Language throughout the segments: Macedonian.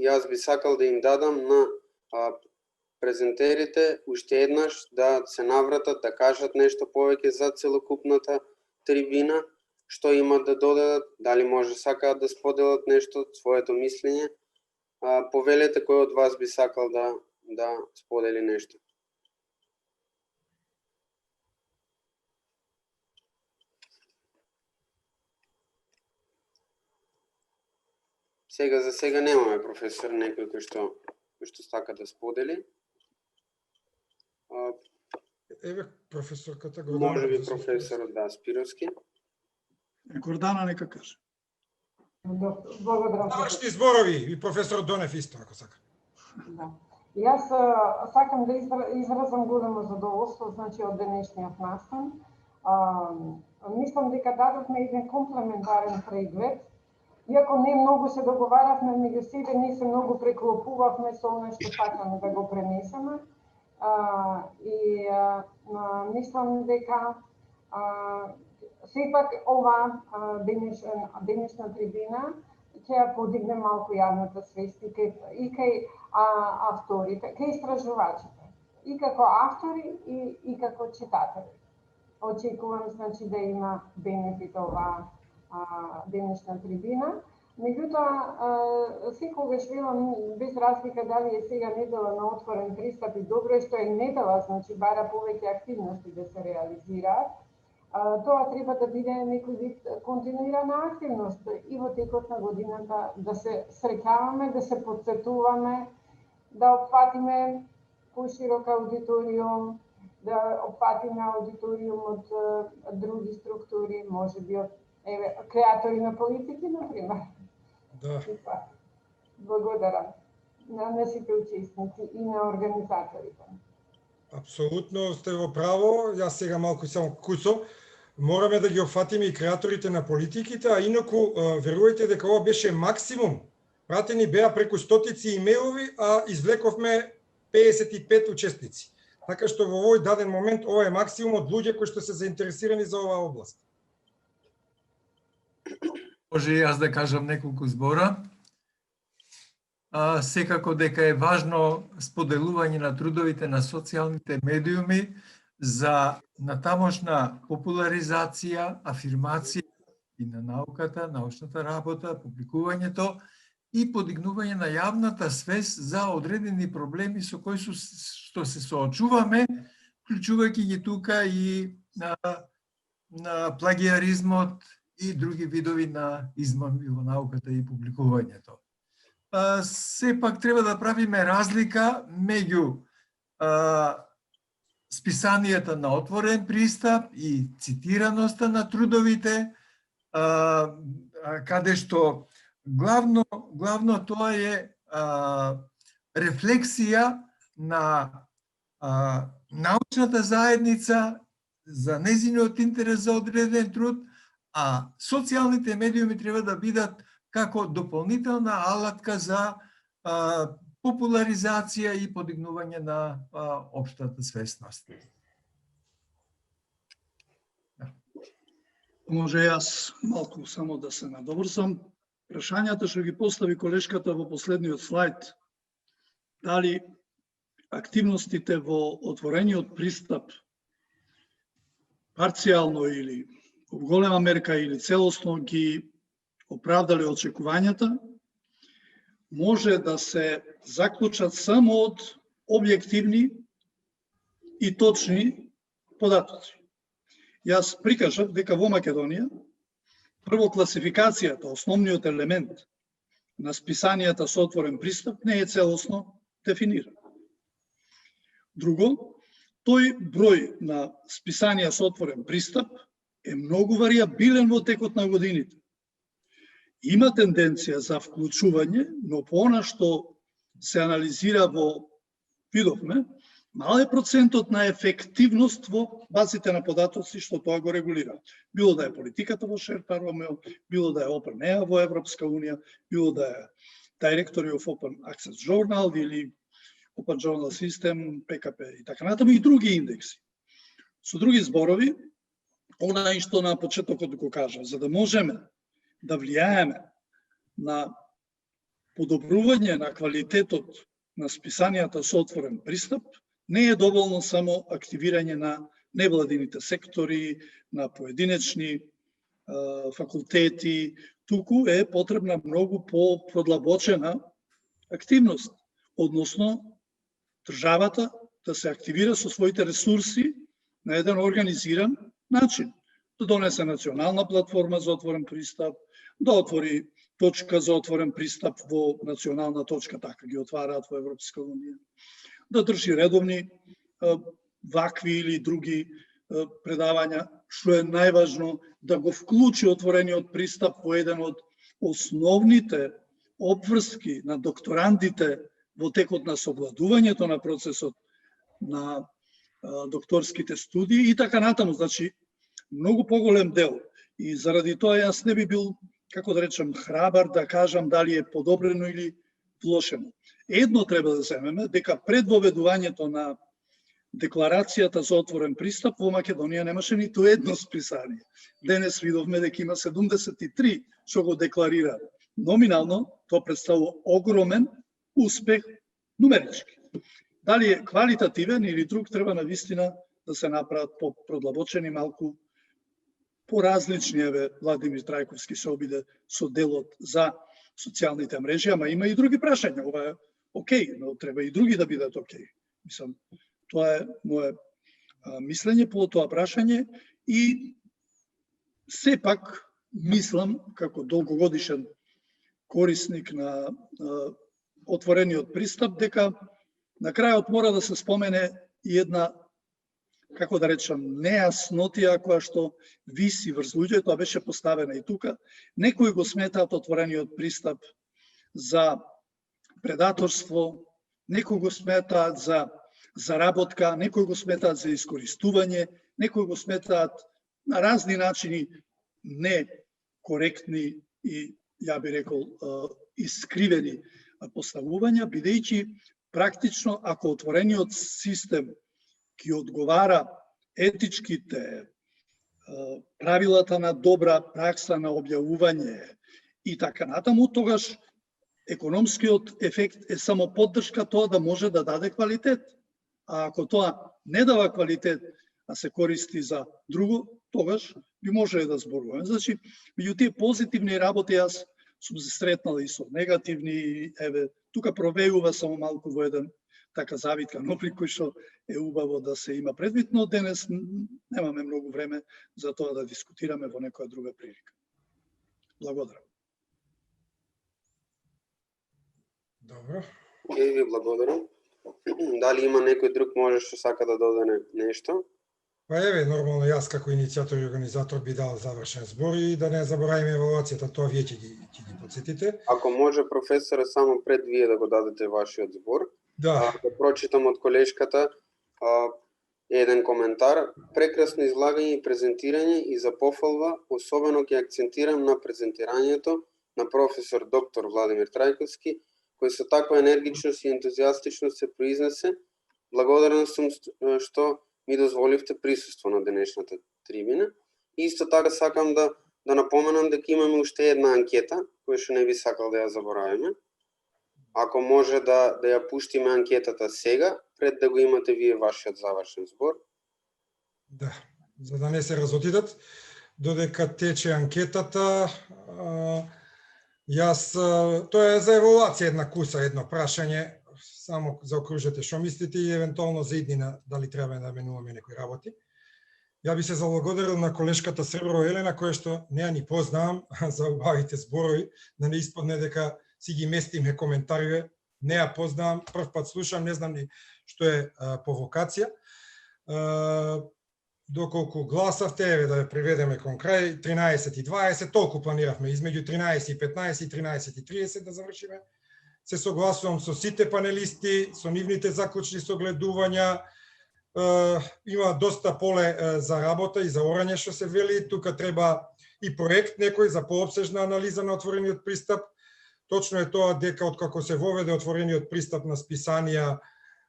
јас би сакал да им дадам на презентерите уште еднаш да се навратат, да кажат нешто повеќе за целокупната трибина, што имат да додадат, дали може сакаат да споделат нешто, своето мислење. Повелете кој од вас би сакал да сподели нешто. За сега немаме професор некој кој што сака да сподели. Еве професорката Гордана. Може би професорот Спировски. Гордана нека каже. Благодарам. Завршни зборови и професорот Донев исто ако сака. Да. Јас сакам да изразам големо задоволство од денешниот настан. Мислам дека дадовме еден комплементарен преглед. Иако не многу се договаравме меѓу себе, не се многу преклопувавме со оно што сакаме да го пренесеме. Мислам дека сепак ова денешна трибина ќе ја подигне малку јавната свест и кај авторите, кај истражувачите, и како автори и како читатели. Очекувам да има бенефит ова денешна трибина. Меѓутоа, секогаш велам, без разлика дали е сега недела на отворен пристап и добро е што е недела, бара повеќе активности да се реализираат. Тоа треба да биде некој вид континуирана активност и во текот на годината да се среќаваме, да се потсетуваме, да опфатиме поширок аудиториум, да опфатиме аудиториум од други структури, можеби од креатори на политики, например. Да. Благодарам на сите учесници и на организаторите. Апсолутно сте во право. Јас сега малку само куцо. Мораме да ги опфатиме и креаторите на политиките, а инаку верувајте дека ова беше максимум. Пратени беа преку стотици имејлови, а извлековме 55 учесници. Така што во овој даден момент ова е максимум од луѓе кои што се заинтересирани за оваа област. Може и јас да кажам неколку збора. Секако дека е важно споделување на трудовите на социјалните медиуми за натамошна популаризација, афирмација и на науката, научната работа, публикувањето и подигнување на јавната свест за одредени проблеми со кои што се соочуваме, вклучувајќи ги тука и на плагиаризмот и други видови на измами во науката и публикувањето. Сепак треба да правиме разлика меѓу списанијата на отворен пристап и цитираноста на трудовите, каде што главно тоа е рефлексија на научната заедница за нејзиниот интерес за одреден труд, а социјалните медиуми треба да бидат како дополнителна алатка за популаризација и подигнување на општата свесност. Може јас малку само да се надоврзам. Прашањата што ги постави колешката во последниот слайд, дали активностите во отворениот пристап парцијално или во голема мерка или целосно ги оправдале очекувањата, може да се заклучат само од објективни и точни податоци. Јас прикажав дека во Македонија прво класификацијата, основниот елемент на списанијата со отворен пристап не е целосно дефиниран. Друго, тој број на списанија со отворен пристап е многу варијабилен во текот на годините. Има тенденција за вклучување, но по она што се анализира видовме, мал е процентот на ефективност во базите на податоци што тоа го регулира. Било да е политиката во Шерпа Ромео, било да е OpenAI во Европска Унија, било да е Directory of Open Access Journal или Open Journal System, PKP и така натаму и други индекси. Со други зборови, она што на почетокот го кажа, за да можеме да влијаеме на подобрување на квалитетот на списанијата со отворен пристап не е доволно само активирање на невладините сектори, на поединечни факултети, туку е потребна многу по-продлабочена активност, односно државата да се активира со своите ресурси на еден организиран начин, да донесе национална платформа за отворен пристап, да отвори точка за отворен пристап во национална точка, така ги отвараат во Европска унија, да држи редовни вакви или други предавања, што е најважно, да го вклучи отворениот пристап во еден од основните обврски на докторантите во текот на совладувањето на процесот на докторските студии и така натаму, значи многу поголем дел. И заради тоа јас не би бил, како да речем, храбар да кажам дали е подобрено или влошено. Едно треба да земеме, дека пред воведувањето на декларацијата за отворен пристап во Македонија немаше ниту едно списание. Денес видовме дека има 73 што го декларира. Номинално тоа представува огромен успех нумерички. Дали е квалитативен или друг, треба навистина да се направат по-продлабочени, малку поразлични. Еве, Владимир Трајковски се обиде со делот за социјалните мрежи, ама има и други прашања. Ова е окей, но треба и други да бидат окей. Мислам, тоа е мое мислење по тоа прашање и сепак мислам, како долгогодишен корисник на отворениот пристап, дека на крајот мора да се спомене и една, како да речам, нејаснотија која што виси врз луѓето, тоа беше поставена и тука. Некои го сметаат отворениот пристап за предаторство, некои го сметаат за заработка, некои го сметаат за искористување, некои го сметаат на разни начини некоректни и, ја би рекол, искривени поставувања, бидејќи практично, ако отворениот систем ги одговара етичките, правилата на добра пракса на објавување и така натаму, тогаш економскиот ефект е само поддршка тоа да може да даде квалитет. А ако тоа не дава квалитет, а се користи за друго, тогаш би можеле да зборуваме. Значи, меѓу тие позитивни работи јас сум се сретнал и со негативни, еве, тука провејува само малку во еден така завиткан облик кој што е убаво да се има предвид, но денес немаме многу време за тоа да дискутираме во некоја друга прилика. Благодарам. Добро. И ви благодарам. Дали има некој друг може што сака да додаде нешто? Па еве, нормално јас како иницијатор и организатор би дал завршен збор и да не заборавиме евалуацијата, тоа вие ќе ги потсетите. Ако може, професоре, само пред вие да го дадете вашиот збор. Да. Да прочитам од колешката еден коментар. Прекрасно излагање и презентирање и за пофалва, особено ќе акцентирам на презентирањето на професор доктор Владимир Трајковски, кој со таква енергичност и ентузијастичност се произнесе. Благодарен сум што ми дозволивте присуство на денешната трибина. Исто така сакам да напоменам дека имаме уште една анкета, која што не би сакал да ја заборавиме. Ако може да ја пуштиме анкетата сега, пред да го имате вие вашиот завршен збор. Да, за да не се разотидат, додека тече анкетата, тоа е за евалуација една куса, едно прашање, само заокружете што мислите и евентуално за иднина дали треба да менуваме некои работи. Ја би се заблагодарил на колешката Сребро Елена, која што не ја ни познавам, за убавите зборови, да не испадне дека си ги местиме коментариве, не ја познавам, прв пат слушам, не знам ни што е провокација. Доколку гласавте, еве да ја приведеме кон крај, 13:20, толку планиравме, измеѓу 13:15 и 13:30 да завршиме. Се согласувам со сите панелисти, со нивните заклучни согледувања. Има доста поле за работа и за орање што се вели. Тука треба и проект некој за поопсежна анализа на отворениот пристап. Точно е тоа дека откако се воведе отворениот пристап на списанија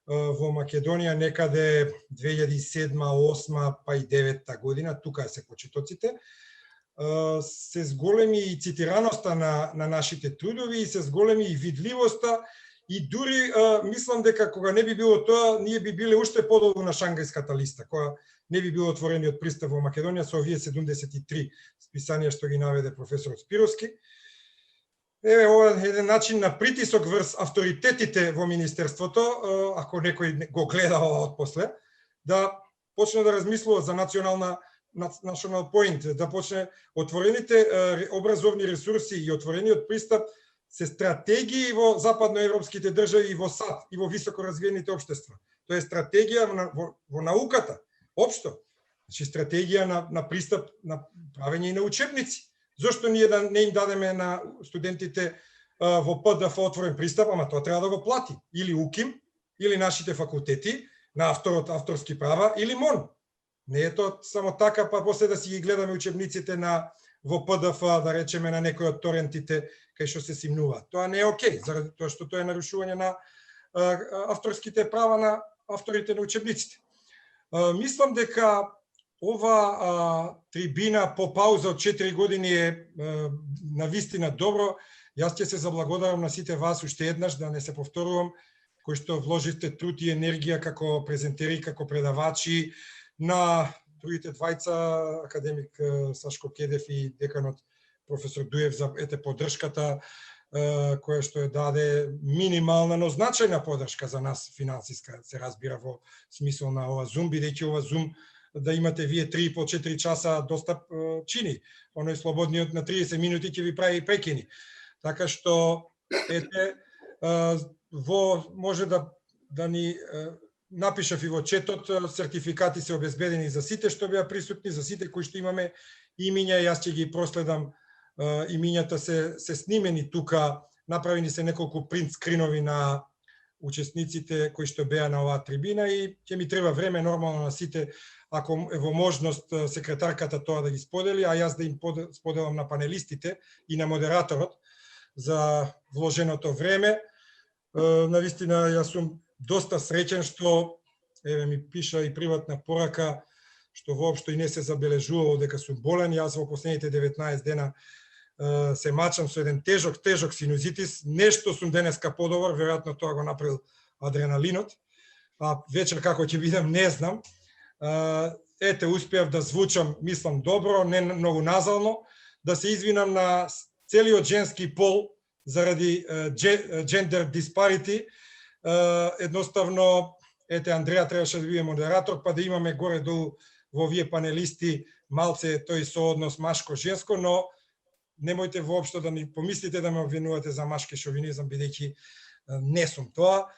во Македонија некаде 2007, 2008, па и 2009 година, тука се почетоците, се зголеми и цитираноста на нашите трудови и се зголеми и видливоста и дури мислам дека кога не би било тоа, ние би биле уште подолу на Шангајската листа, која не би било отворениот пристап во Македонија со овие 73 списанија што ги наведе професорот Спировски. Еве, ова е еден начин на притисок врз авторитетите во Министерството, ако некој го гледа ова отпосле, да почне да размислува за national point, да почне отворените образовни ресурси и отворениот пристап се стратегии во западноевропските држави и во САД и во високо развиените општества. Тоа е стратегија во науката, општо. Значи стратегија на пристап на правење и на учебници. Зошто ние да не им дадеме на студентите во ПДФ отворен пристап, ама тоа треба да го плати. Или УКИМ, или нашите факултети на авторски права, или МОН. Не е тоа само така, па после да си ги гледаме учебниците во ПДФ, да речеме на некои од торентите кај што се симнува. Тоа не е окей, заради тоа што тоа е нарушување на авторските права на авторите на учебниците. Мислам дека ова трибина по пауза од 4 години е навистина добро. Јас ќе се заблагодарам на сите вас уште еднаш, да не се повторувам, кои што вложивте труд и енергија како презентери, како предавачи, на другите двајца, академик Сашко Кедев и деканот професор Дуев за поддршката која што ја даде минимална, но значајна поддршка за нас финансиска, се разбира во смисол на ова Zoom, бидејќи ова Zoom да имате вие 3,5-4 часа достап чини. Оној слободниот на 30 минути ќе ви прави прекини. Така што ете може да ни напишав и во четот, сертификати се обезбедени за сите што беа присутни, за сите кои што имаме имиња, јас ќе ги проследам, имињата се снимени тука, направени се неколку принт скринови на учесниците кои што беа на оваа трибина и ќе ми треба време нормално на сите, ако е во можност секретарката тоа да ги сподели, а јас да им споделам на панелистите и на модераторот за вложеното време. Навистина, јас сум доста среќен што, еве ми пиша и приватна порака, што воопшто и не се забележувало дека сум болен. Јас во последните 19 дена се мачам со еден тежок синузитис. Нешто сум денеска подобар, веројатно тоа го направил адреналинот. А вечер како ќе бидам, не знам. Ете, успеав да звучам, мислам, добро, не многу назално, да се извинам на целиот женски пол заради gender disparity. Едноставно, ете, Андреја требаше да биде модератор, па да имаме горе-долу во овие панелисти малце тој сооднос машко-женско, но немојте воопшто да ми помислите да ме обвинувате за машки шовинизам, бидејќи не сум тоа.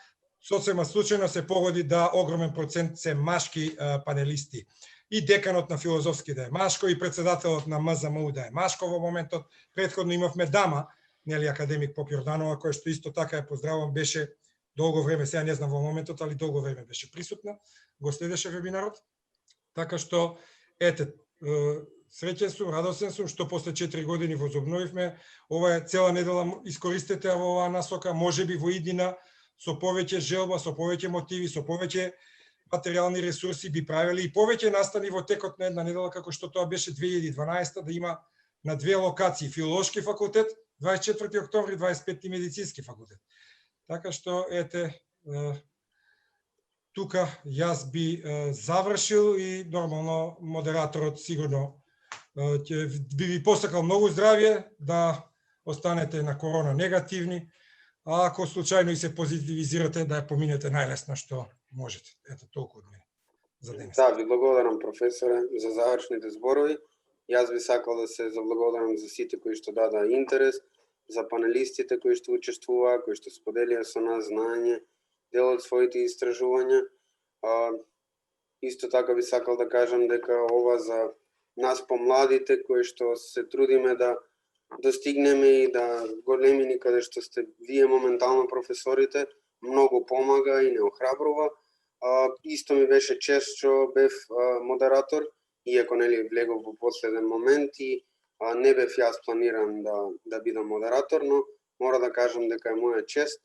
Сосема случајно се погоди да огромен процент се машки панелисти. И деканот на филозофски да е машко, и председателот на МЗМУ да е машко во моментот. Претходно имавме дама, нели, академик Поп Јорданова, која што исто така ја поздравам, беше долго време, сега не знам во моментот, али долго време беше присутна, го следеше вебинарот. Така што, ете, среќен сум, радосен сум, што после 4 години возобновивме. Ова е цела недела, искористете во оваа насока, можеби во иднина, со повеќе желба, со повеќе мотиви, со повеќе материјални ресурси би правили и повеќе настани во текот на една недела, како што тоа беше 2012 да има на две локации, филолошки факултет, 24 октомври, 25 медицински факултет. Така што, ете, тука јас би завршил и нормално модераторот сигурно би ви посакал многу здравје, да останете на корона негативни, а ако случајно и се позитивизирате, да ја поминете најлесно што можете. Ето толку од мене за денес. Да, ви благодарам, професоре, за завршните зборови. Јас би сакал да се заблагодарам за сите кои што дадаа интерес, за панелистите кои што учествуваа, кои што споделија со нас знаење, дел од своите истражувања. Исто така би сакал да кажам дека ова за нас помладите кои што се трудиме да достигнеме и да големи никаде што сте вие моментално професорите, многу помага и не охрабрува. Исто ми беше чест што бев модератор, иако нели влегов во последен момент и не бев јас планиран да бидам модератор, но мора да кажам дека е моја чест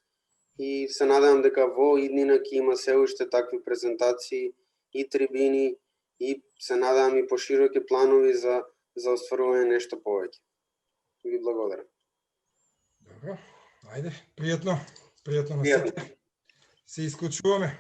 и се надевам дека во иднина ќе има се уште такви презентации и трибини и се надевам и пошироки планови за за остварување нешто повеќе. Ви благодарам. Добро. Ајде, пријатно на Пријатно. сите. Се исклучуваме.